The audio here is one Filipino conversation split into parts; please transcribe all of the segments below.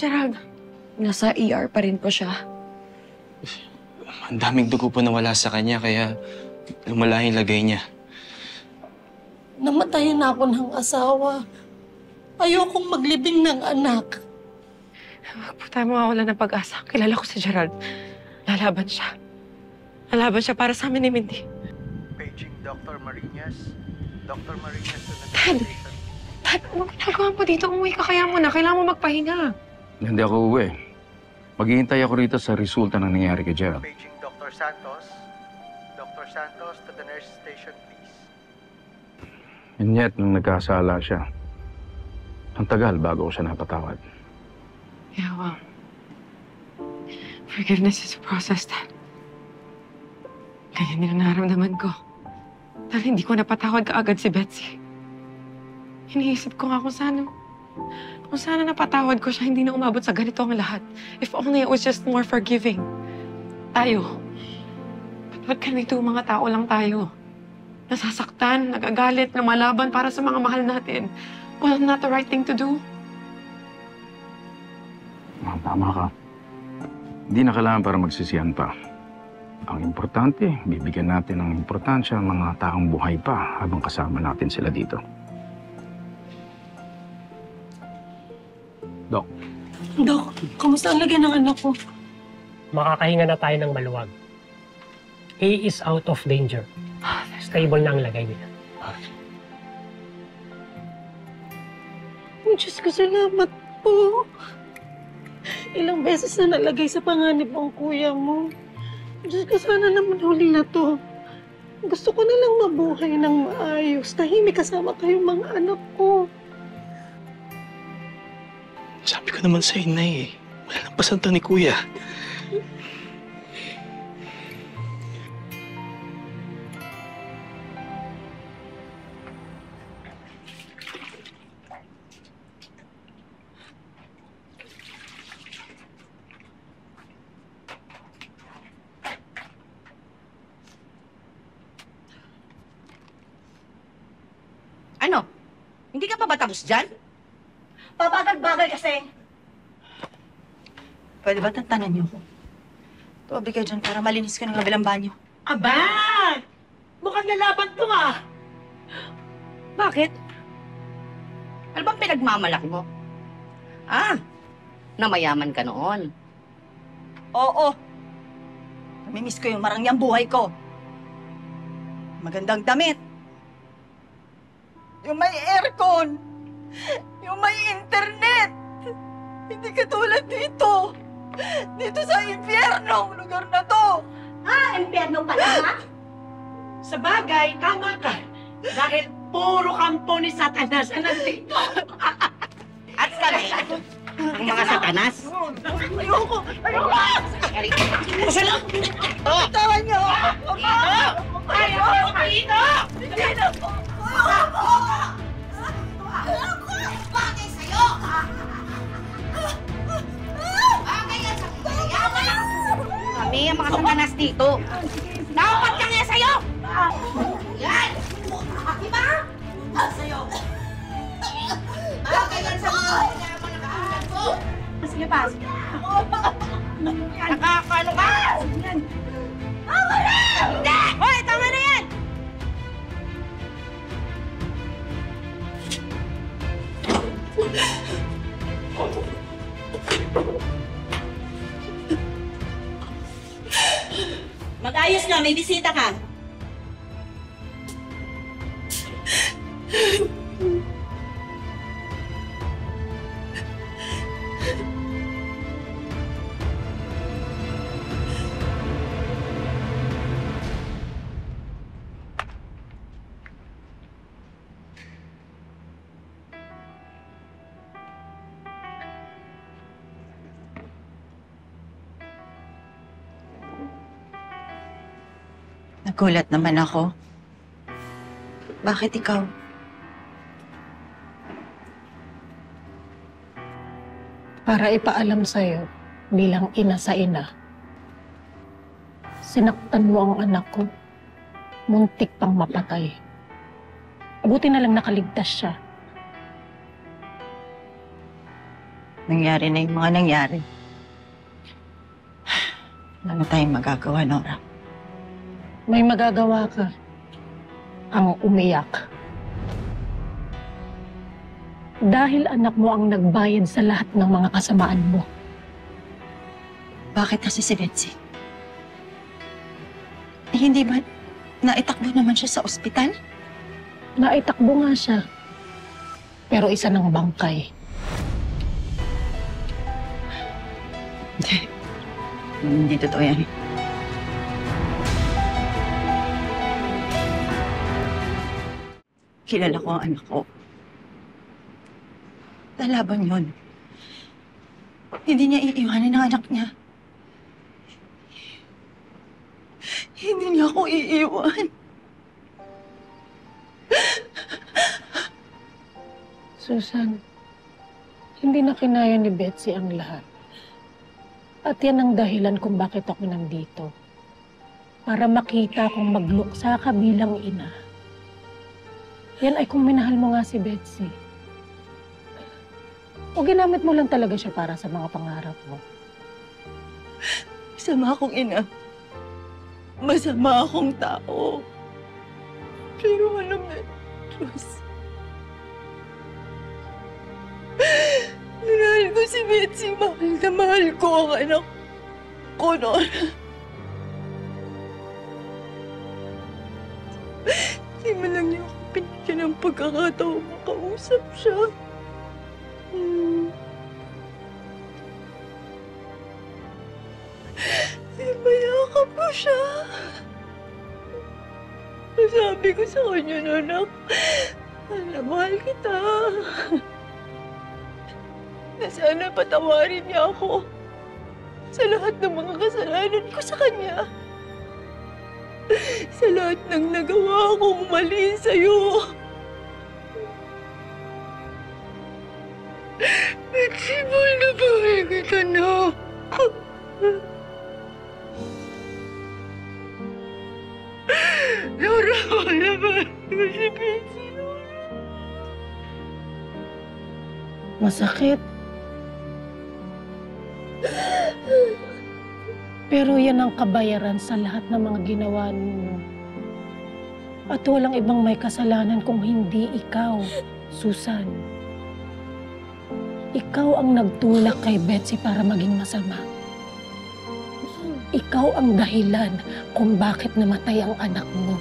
Gerald? Nasa ER pa rin po siya. Ang daming dugo po nawala sa kanya, kaya lumala yung lagay niya. Namatayan na ako ng asawa. Ayokong maglibing ng anak. Huwag po tayo mawawala ng pag-asa. Kilala ko si Gerald. Lalaban siya. Lalaban siya para sa amin ni Mindy. Paging Dr. Marinas. Dr. Marinas to the Dad! station. Dad, anong ginagawa mo dito? Umuwi ka kaya muna. Kailangan mo magpahinga. Hindi ako uwi. Maghihintay ako rito sa resulta ng nangyari kay Gerald. Paging Dr. Santos. Dr. Santos to the nurse station, please. And yet, nung nagkasala siya, ang tagal bago ko siya napatawad. Yeah, well, forgiveness is a process, Dad. Ganyan din ang nararamdaman ko. Dahil hindi ko napatawad kaagad si Betsy. Iniisip ko nga kung sana napatawad ko siya, hindi na umabot sa ganito ang lahat. If only it was just more forgiving. Tayo. Ba't ganito mga tao lang tayo? Nasasaktan, nagagalit, lumalaban para sa mga mahal natin. Well, not the right thing to do. Tama ka. Hindi na kailangan para magsisiyan pa. Ang importante, bibigyan natin ng importansya ang mga taong buhay pa habang kasama natin sila dito. Dok. Dok, kumusta ang lagay ng anak ko? Makakahinga na tayo ng maluwag. He is out of danger. Stable na ang lagay niya. Diyos ko, salamat po. Ilang beses na nalagay sa panganib ang kuya mo. Diyos ko, sana naman huli na to. Gusto ko na lang mabuhay ng maayos. Tahimik kasama kayong mga anak ko. Sabi ko naman sa'yo, Nay, eh. Wala nang pasanta ni Kuya. Ano? Hindi ka pa ba tapos dyan? Pabagal-bagal kasi. Pwede ba tantanan niyo ko? Tuwabi kayo dyan para malinis ko ng kabilang banyo. Aba! Mukhang lalaban to ah! Bakit? Ano bang pinagmamalaki mo? Ah, namayaman ka noon. Oo. Namimiss ko yung marangyang buhay ko. Magandang damit. Yung may aircon. Yung may internet. Hindi katulad dito. Dito sa impyernong lugar na to. Ah, impyerno pala ha? Sa bagay, tama ka. Dahil puro kampo ni Satanas ang nandito. At kami, ang mga satanas. Ayoko! Ayoko! Masala! Tawan niyo! Ayoko dito! Hindi na po! Bagay sa'yo! Bagay yan sa kayaman! Kami ang mga satanas dito. Naupat ka nga sa'yo! Yan! Diba? Sa'yo! Bagay yan sa mga kayaman na kahalan ko! Sige pa! Nakakano ka? Tama na! Hindi! Hoy, tama na yan! Mag-ayos na, may bisita ka. Nagulat naman ako. Bakit ikaw? Para ipaalam sa'yo, bilang ina sa ina, sinaktan mo ang anak ko. Muntik pang mapatay. Buti na lang nakaligtas siya. Nangyari na yung mga nangyari. Wala na tayong magagawa, Nora. May magagawa ka. Ang umiyak. Dahil anak mo ang nagbayad sa lahat ng mga kasamaan mo. Bakit kasi si Betsy? Hindi ba naitakbo naman siya sa ospital? Naitakbo nga siya. Pero isa ng bangkay. Hindi totoo yan. Kilala ko ang anak ko. Lalaban yun. Hindi niya iiwanan ang anak niya. Hindi niya ako iiwan. Susan, hindi na kinaya ni Betsy ang lahat. At yan ang dahilan kung bakit ako nandito. Para makita kong magluksa ka bilang ina. Yan ay kung minahal mo nga si Betsy. O ginamit mo lang talaga siya para sa mga pangarap mo. Masama akong ina. Masama akong tao. Pero alam na, Diyos. Mahal ko si Betsy. Mahal na mahal ko ang anak ko, Nora. Hindi mo lang niya ako pinigyan ng pagkakataon makausap siya. Ibayakap ko siya. Sabi ko sa kanya, anak, mahal kita. Na sana patawarin niya ako sa lahat ng mga kasalanan ko sa kanya. Sa lahat ng nagawa kong mali sa'yo. Betsy, mahal na mahal kita na. Nora, mahal na mahal ko si Betsy. Masakit. Pero yan ang kabayaran sa lahat ng mga ginawa ninyo. At walang ibang may kasalanan kung hindi ikaw, Susan. Ikaw ang nagtulak kay Betsy para maging masama. Ikaw ang dahilan kung bakit namatay ang anak mo.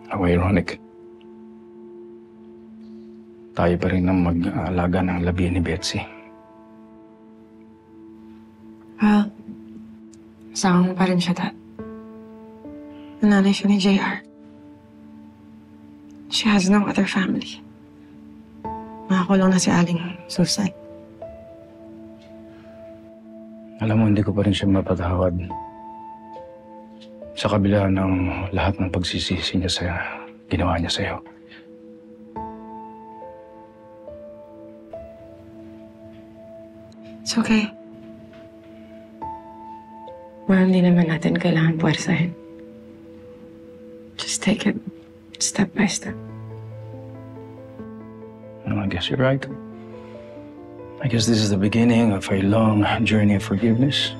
How ironic. Tayo pa rin ang mag-aalaga ng labi ni Betsy. Well, asawa mo pa rin siya, Dad. Nanay siya ni JR. She has no other family. Nakakulong na si Aling Susan. Alam mo, hindi ko pa rin siya mapatawad. Sa kabila ng lahat ng pagsisisi niya sa ginawa niya sa'yo. It's okay. Hindi naman natin kailangan puwersahin. Just take it step by step. No, I guess you're right. I guess this is the beginning of a long journey of forgiveness.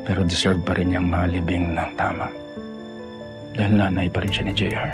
Pero deserve pa rin niyang malibing ng tama. Dahil nanay pa rin siya ni JR.